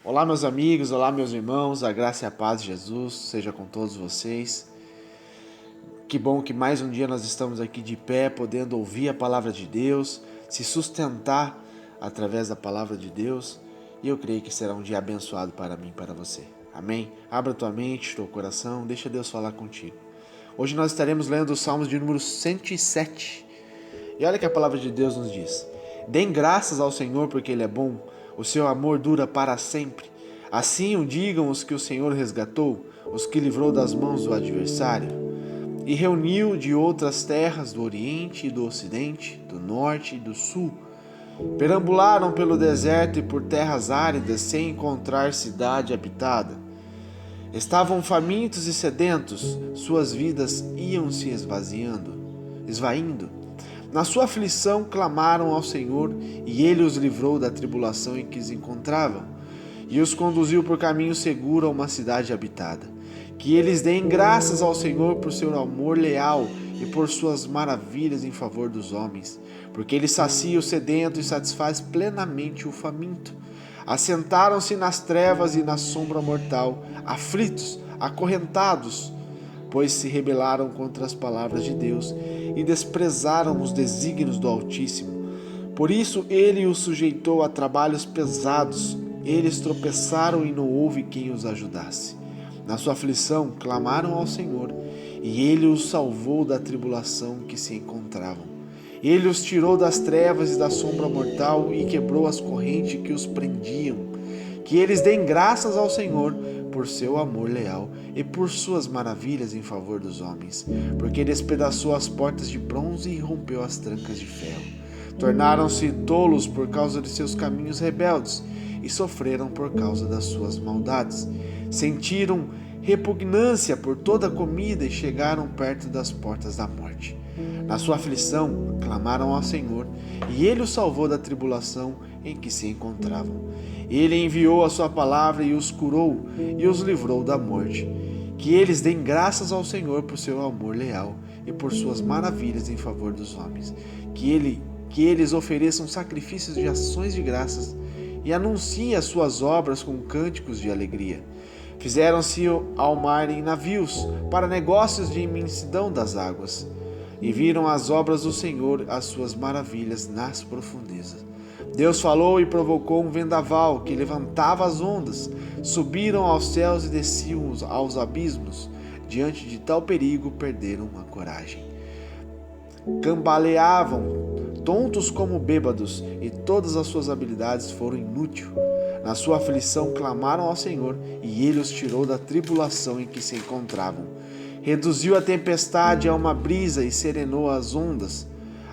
Olá, meus amigos, olá, meus irmãos, a graça e a paz de Jesus seja com todos vocês. Que bom que mais um dia nós estamos aqui de pé, podendo ouvir a palavra de Deus, se sustentar através da palavra de Deus, e eu creio que será um dia abençoado para mim e para você. Amém? Abra tua mente, teu coração, deixa Deus falar contigo. Hoje nós estaremos lendo os Salmos de número 107. E olha que a palavra de Deus nos diz: Deem graças ao Senhor porque Ele é bom, o seu amor dura para sempre. Assim o digam os que o Senhor resgatou, os que livrou das mãos do adversário, e reuniu de outras terras do Oriente e do Ocidente, do Norte e do Sul. Perambularam pelo deserto e por terras áridas sem encontrar cidade habitada. Estavam famintos e sedentos, suas vidas iam se esvaindo. Na sua aflição clamaram ao Senhor, e Ele os livrou da tribulação em que se encontravam, e os conduziu por caminho seguro a uma cidade habitada. Que eles deem graças ao Senhor por seu amor leal e por suas maravilhas em favor dos homens, porque Ele sacia o sedento e satisfaz plenamente o faminto. Assentaram-se nas trevas e na sombra mortal, aflitos, acorrentados, pois se rebelaram contra as palavras de Deus e desprezaram os desígnios do Altíssimo. Por isso ele os sujeitou a trabalhos pesados. Eles tropeçaram e não houve quem os ajudasse. Na sua aflição clamaram ao Senhor, e ele os salvou da tribulação que se encontravam. Ele os tirou das trevas e da sombra mortal e quebrou as correntes que os prendiam. Que eles deem graças ao Senhor por seu amor leal e por suas maravilhas em favor dos homens, porque despedaçou as portas de bronze e rompeu as trancas de ferro. Tornaram-se tolos por causa de seus caminhos rebeldes e sofreram por causa das suas maldades. Sentiram repugnância por toda a comida e chegaram perto das portas da morte. Na sua aflição, clamaram ao Senhor, e Ele os salvou da tribulação em que se encontravam. Ele enviou a sua palavra e os curou, e os livrou da morte. Que eles deem graças ao Senhor por seu amor leal e por suas maravilhas em favor dos homens. Que eles ofereçam sacrifícios de ações de graças e anunciem as suas obras com cânticos de alegria. Fizeram-se ao mar em navios, para negócios de imensidão das águas, e viram as obras do Senhor, as suas maravilhas nas profundezas. Deus falou e provocou um vendaval que levantava as ondas, subiram aos céus e desciam aos abismos. Diante de tal perigo perderam a coragem. Cambaleavam, tontos como bêbados, e todas as suas habilidades foram inúteis. Na sua aflição clamaram ao Senhor, e Ele os tirou da tribulação em que se encontravam. Reduziu a tempestade a uma brisa e serenou as ondas.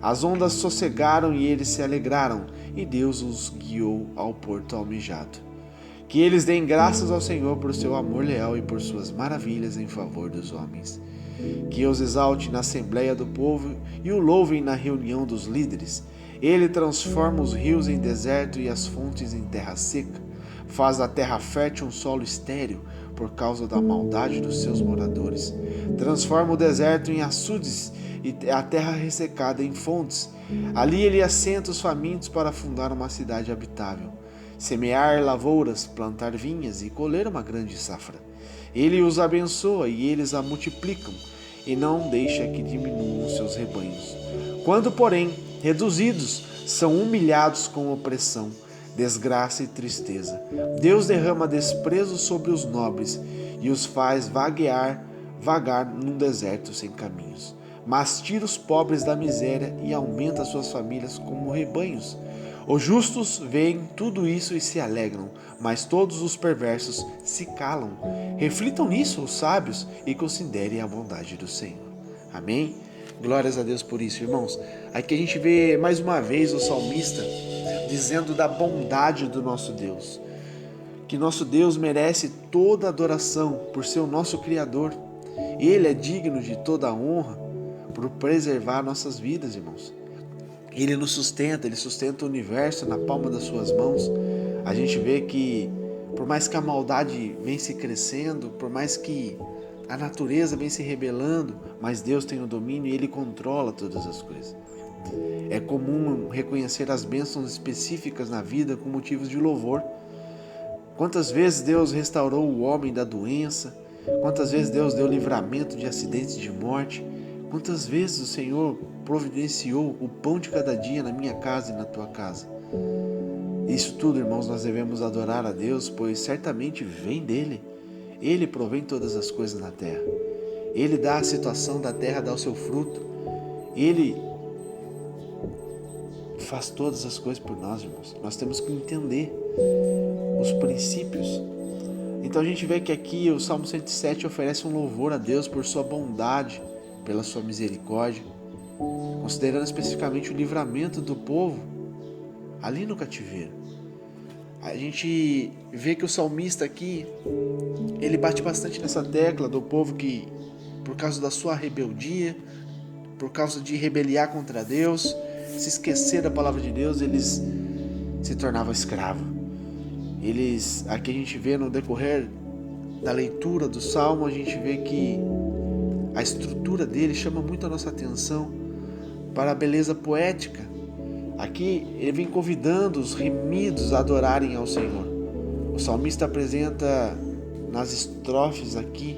As ondas sossegaram e eles se alegraram, e Deus os guiou ao porto almejado. Que eles deem graças ao Senhor por seu amor leal e por suas maravilhas em favor dos homens. Que os exalte na assembleia do povo e o louvem na reunião dos líderes. Ele transforma os rios em deserto e as fontes em terra seca. Faz da terra fértil um solo estéril por causa da maldade dos seus moradores. Transforma o deserto em açudes e a terra ressecada em fontes. Ali ele assenta os famintos para fundar uma cidade habitável. Semear lavouras, plantar vinhas e colher uma grande safra. Ele os abençoa e eles a multiplicam, e não deixa que diminuam seus rebanhos. Quando, porém, reduzidos, são humilhados com opressão, desgraça e tristeza. Deus derrama desprezo sobre os nobres e os faz vagar num deserto sem caminhos. Mas tira os pobres da miséria e aumenta suas famílias como rebanhos. Os justos veem tudo isso e se alegram, mas todos os perversos se calam. Reflitam nisso os sábios e considerem a bondade do Senhor. Amém? Glórias a Deus por isso, irmãos. Aqui a gente vê mais uma vez o salmista dizendo da bondade do nosso Deus. Que nosso Deus merece toda adoração por ser o nosso Criador. Ele é digno de toda a honra por preservar nossas vidas, irmãos. Ele nos sustenta, Ele sustenta o universo na palma das suas mãos. A gente vê que por mais que a maldade vem se crescendo, por mais que a natureza vem se rebelando, mas Deus tem o domínio e Ele controla todas as coisas. É comum reconhecer as bênçãos específicas na vida com motivos de louvor. Quantas vezes Deus restaurou o homem da doença? Quantas vezes Deus deu livramento de acidentes de morte? Quantas vezes o Senhor providenciou o pão de cada dia na minha casa e na tua casa? Isso tudo, irmãos, nós devemos adorar a Deus, pois certamente vem dele. Ele provém todas as coisas na terra. Ele dá a situação da terra, dá o seu fruto. Ele faz todas as coisas por nós, irmãos. Nós temos que entender os princípios. Então a gente vê que aqui o Salmo 107 oferece um louvor a Deus por sua bondade, pela sua misericórdia, considerando especificamente o livramento do povo ali no cativeiro. A gente vê que o salmista aqui, ele bate bastante nessa tecla do povo que, por causa da sua rebeldia, por causa de rebeliar contra Deus, se esquecer da palavra de Deus, eles se tornavam escravos. Aqui a gente vê no decorrer da leitura do Salmo, a gente vê que a estrutura dele chama muito a nossa atenção para a beleza poética. Aqui ele vem convidando os remidos a adorarem ao Senhor. O salmista apresenta nas estrofes aqui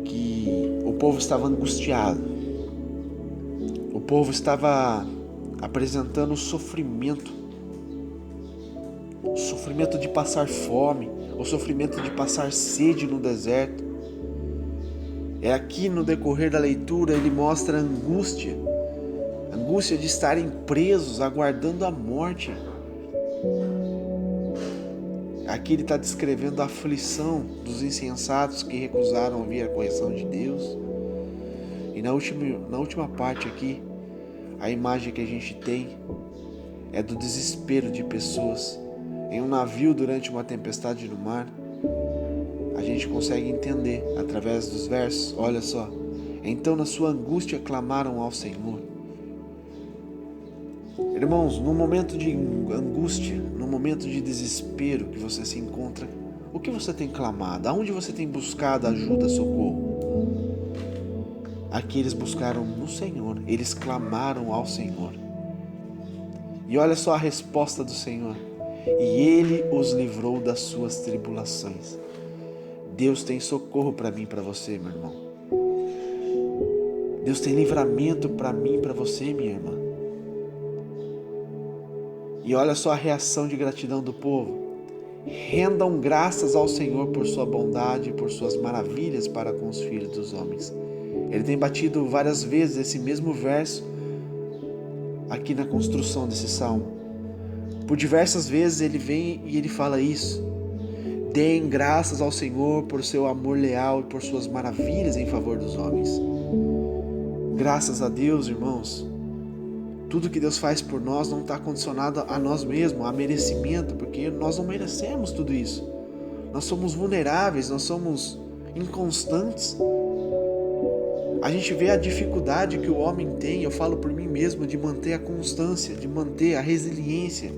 que o povo estava angustiado. O povo estava apresentando o sofrimento de passar fome, o sofrimento de passar sede no deserto. Aqui no decorrer da leitura ele mostra a angústia de estarem presos, aguardando a morte. Aqui ele está descrevendo a aflição dos insensatos que recusaram ouvir a correção de Deus. E na última parte aqui, a imagem que a gente tem é do desespero de pessoas em um navio durante uma tempestade no mar. A gente consegue entender através dos versos, olha só. Então na sua angústia clamaram ao Senhor. Irmãos, no momento de angústia, no momento de desespero que você se encontra, o que você tem clamado? Aonde você tem buscado ajuda, socorro? Aqui eles buscaram no Senhor, eles clamaram ao Senhor. E olha só a resposta do Senhor. E Ele os livrou das suas tribulações. Deus tem socorro para mim e para você, meu irmão. Deus tem livramento para mim e para você, minha irmã. E olha só a reação de gratidão do povo. Rendam graças ao Senhor por sua bondade e por suas maravilhas para com os filhos dos homens. Ele tem batido várias vezes esse mesmo verso aqui na construção desse salmo. Por diversas vezes ele vem e ele fala isso. Deem graças ao Senhor por seu amor leal e por suas maravilhas em favor dos homens. Graças a Deus, irmãos. Tudo que Deus faz por nós não está condicionado a nós mesmos, a merecimento, porque nós não merecemos tudo isso. Nós somos vulneráveis, nós somos inconstantes. A gente vê a dificuldade que o homem tem, eu falo por mim mesmo, de manter a constância, de manter a resiliência.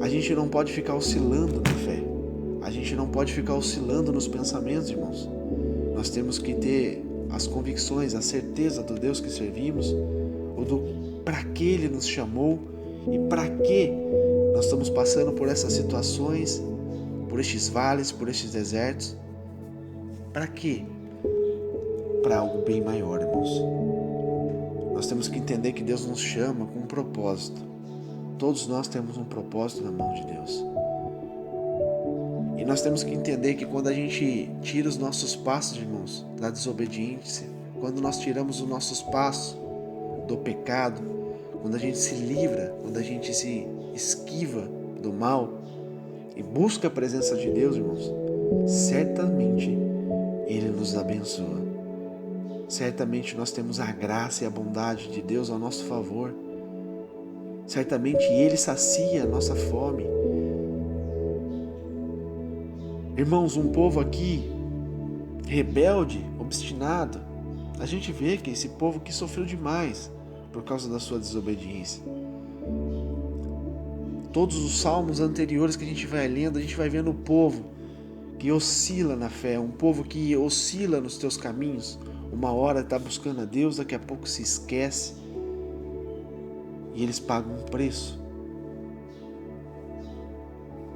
A gente não pode ficar oscilando na fé. A gente não pode ficar oscilando nos pensamentos, irmãos. Nós temos que ter as convicções, a certeza do Deus que servimos, ou do para que Ele nos chamou e para que nós estamos passando por essas situações, por estes vales, por estes desertos. Para quê? Para algo bem maior, irmãos. Nós temos que entender que Deus nos chama com um propósito. Todos nós temos um propósito na mão de Deus. E nós temos que entender que quando a gente tira os nossos passos, irmãos, da desobediência, quando nós tiramos os nossos passos do pecado, quando a gente se livra, quando a gente se esquiva do mal e busca a presença de Deus, irmãos, certamente Ele nos abençoa. Certamente nós temos a graça e a bondade de Deus ao nosso favor. Certamente Ele sacia a nossa fome. Irmãos, um povo aqui rebelde, obstinado, a gente vê que esse povo que sofreu demais por causa da sua desobediência. Todos os salmos anteriores que a gente vai lendo, a gente vai vendo o povo que oscila na fé, um povo que oscila nos teus caminhos. Uma hora está buscando a Deus, daqui a pouco se esquece. E eles pagam um preço.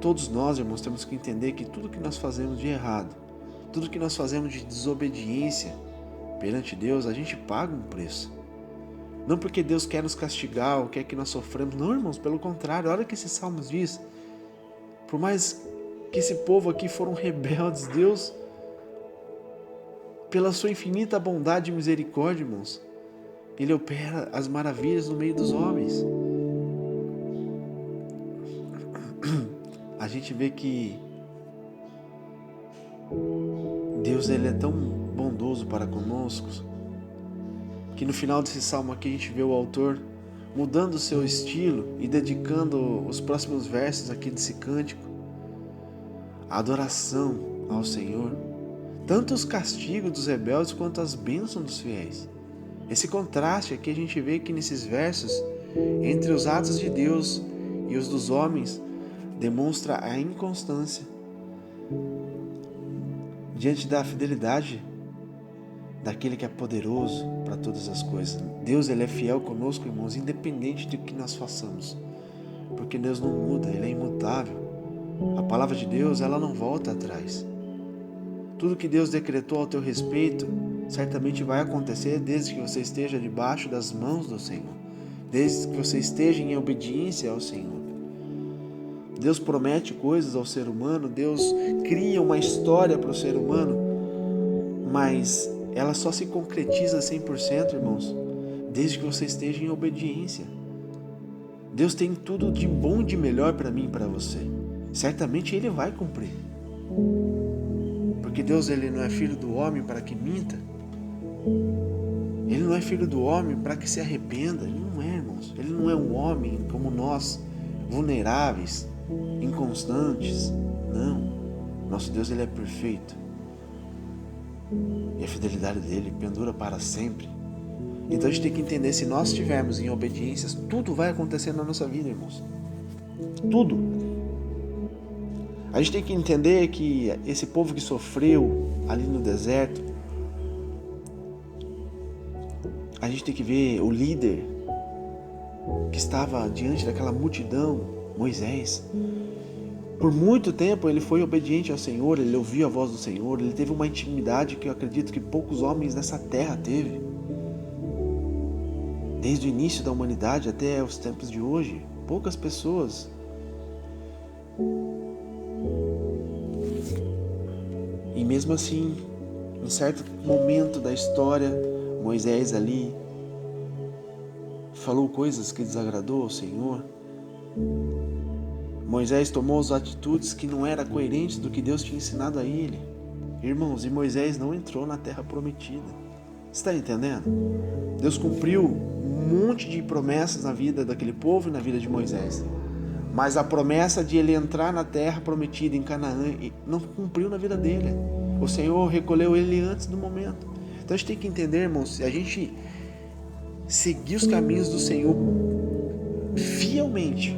Todos nós, irmãos, temos que entender que tudo que nós fazemos de errado, tudo que nós fazemos de desobediência perante Deus, a gente paga um preço. Não porque Deus quer nos castigar ou quer que nós sofremos. Não, irmãos, pelo contrário. Olha o que esse salmo diz. Por mais que esse povo aqui foram rebeldes, Deus, pela sua infinita bondade e misericórdia, irmãos, Ele opera as maravilhas no meio dos homens. A gente vê que Deus, Ele é tão bondoso para conosco, que no final desse salmo aqui a gente vê o autor mudando o seu estilo e dedicando os próximos versos aqui desse cântico à adoração ao Senhor, tanto os castigos dos rebeldes quanto as bênçãos dos fiéis. Esse contraste aqui a gente vê que nesses versos, entre os atos de Deus e os dos homens, demonstra a inconstância diante da fidelidade daquele que é poderoso para todas as coisas. Deus, Ele é fiel conosco, irmãos, independente do que nós façamos, porque Deus não muda, Ele é imutável. A palavra de Deus, ela não volta atrás. Tudo que Deus decretou ao teu respeito certamente vai acontecer desde que você esteja debaixo das mãos do Senhor, desde que você esteja em obediência ao Senhor. Deus promete coisas ao ser humano, Deus cria uma história para o ser humano, mas ela só se concretiza 100%, irmãos, desde que você esteja em obediência. Deus tem tudo de bom e de melhor para mim e para você. Certamente Ele vai cumprir. Porque Deus, Ele não é filho do homem para que minta. Ele não é filho do homem para que se arrependa. Ele não é, irmãos. Ele não é um homem como nós, vulneráveis, inconstantes. Não. Nosso Deus, Ele é perfeito. E a fidelidade dele pendura para sempre. Então a gente tem que entender, se nós estivermos em obediências, tudo vai acontecer na nossa vida, irmãos. Tudo. A gente tem que entender que esse povo que sofreu ali no deserto, a gente tem que ver o líder que estava diante daquela multidão, Moisés. Por muito tempo ele foi obediente ao Senhor, ele ouviu a voz do Senhor, ele teve uma intimidade que eu acredito que poucos homens nessa terra teve. Desde o início da humanidade até os tempos de hoje, poucas pessoas. E mesmo assim, em certo momento da história, Moisés ali falou coisas que desagradou ao Senhor. Moisés tomou as atitudes que não eram coerentes do que Deus tinha ensinado a ele. Irmãos, e Moisés não entrou na terra prometida. Você está entendendo? Deus cumpriu um monte de promessas na vida daquele povo e na vida de Moisés. Mas a promessa de ele entrar na terra prometida em Canaã não cumpriu na vida dele. O Senhor recolheu ele antes do momento. Então a gente tem que entender, irmãos, se a gente seguir os caminhos do Senhor fielmente,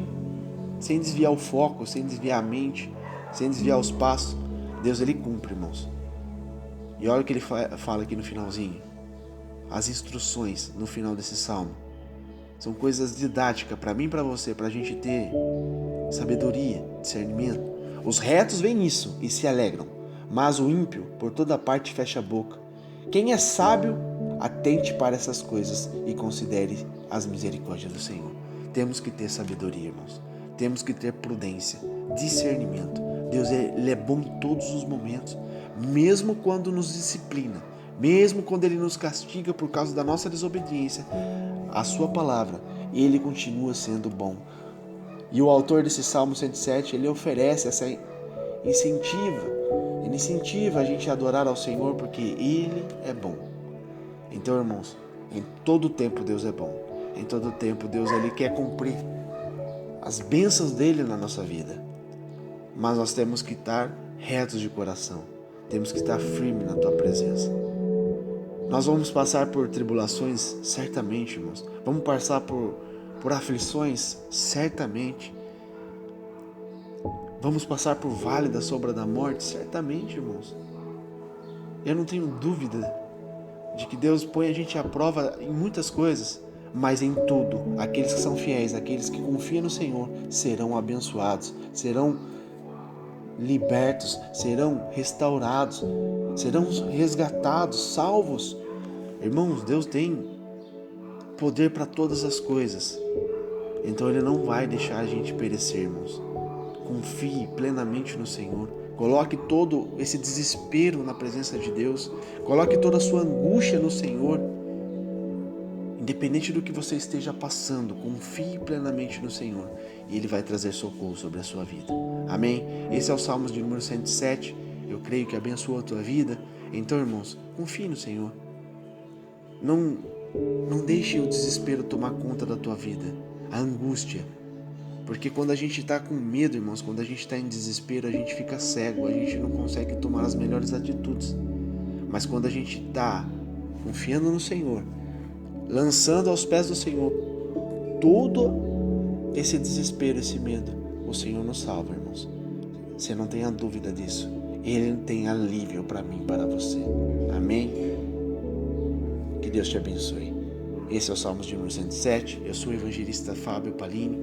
sem desviar o foco, sem desviar a mente, sem desviar os passos, Deus, Ele cumpre, irmãos. E olha o que Ele fala aqui no finalzinho. As instruções no final desse salmo são coisas didáticas para mim e para você, para a gente ter sabedoria, discernimento. Os retos veem isso e se alegram, mas o ímpio por toda parte fecha a boca. Quem é sábio, atente para essas coisas e considere as misericórdias do Senhor. Temos que ter sabedoria, irmãos. Temos que ter prudência, discernimento. Deus, Ele é bom em todos os momentos, mesmo quando nos disciplina, mesmo quando Ele nos castiga por causa da nossa desobediência à Sua palavra, Ele continua sendo bom. E o autor desse Salmo 107, ele oferece essa incentiva a gente a adorar ao Senhor, porque Ele é bom. Então, irmãos, em todo tempo Deus é bom. Em todo tempo Deus, Ele quer cumprir as bênçãos dele na nossa vida. Mas nós temos que estar retos de coração. Temos que estar firmes na tua presença. Nós vamos passar por tribulações, certamente, irmãos. Vamos passar por aflições, certamente. Vamos passar por vale da sombra da morte, certamente, irmãos. Eu não tenho dúvida de que Deus põe a gente à prova em muitas coisas. Mas em tudo, aqueles que são fiéis, aqueles que confiam no Senhor, serão abençoados, serão libertos, serão restaurados, serão resgatados, salvos. Irmãos, Deus tem poder para todas as coisas. Então Ele não vai deixar a gente perecer, irmãos. Confie plenamente no Senhor. Coloque todo esse desespero na presença de Deus. Coloque toda a sua angústia no Senhor. Independente do que você esteja passando, confie plenamente no Senhor e Ele vai trazer socorro sobre a sua vida. Amém? Esse é o Salmos de número 107. Eu creio que abençoa a tua vida. Então, irmãos, confie no Senhor. Não deixe o desespero tomar conta da tua vida, a angústia. Porque quando a gente está com medo, irmãos, quando a gente está em desespero, a gente fica cego, a gente não consegue tomar as melhores atitudes. Mas quando a gente está confiando no Senhor, lançando aos pés do Senhor todo esse desespero, esse medo, o Senhor nos salva, irmãos. Você não tenha dúvida disso. Ele tem alívio para mim e para você. Amém? Que Deus te abençoe. Esse é o Salmos de número 107. Eu sou o evangelista Fábio Palini.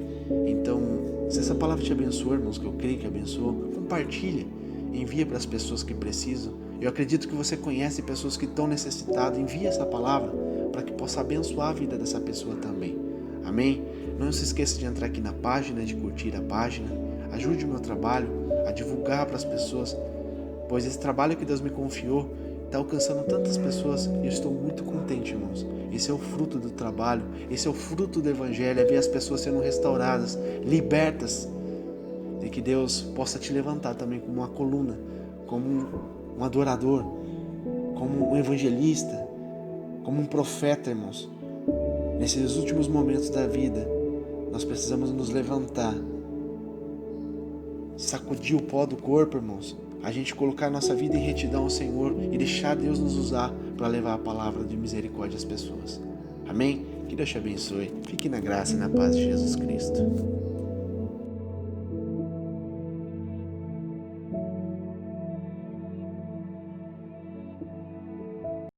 Então, se essa palavra te abençoou, irmãos, que eu creio que abençoou, compartilha, envia para as pessoas que precisam. Eu acredito que você conhece pessoas que estão necessitadas. Envia essa palavra para que possa abençoar a vida dessa pessoa também. Amém? Não se esqueça de entrar aqui na página, de curtir a página. Ajude o meu trabalho a divulgar para as pessoas, pois esse trabalho que Deus me confiou está alcançando tantas pessoas e eu estou muito contente, irmãos. Esse é o fruto do trabalho, esse é o fruto do Evangelho, é ver as pessoas sendo restauradas, libertas, e que Deus possa te levantar também como uma coluna, como um adorador, como um evangelista, como um profeta, irmãos. Nesses últimos momentos da vida, nós precisamos nos levantar, sacudir o pó do corpo, irmãos, a gente colocar nossa vida em retidão ao Senhor e deixar Deus nos usar para levar a palavra de misericórdia às pessoas. Amém? Que Deus te abençoe. Fique na graça e na paz de Jesus Cristo.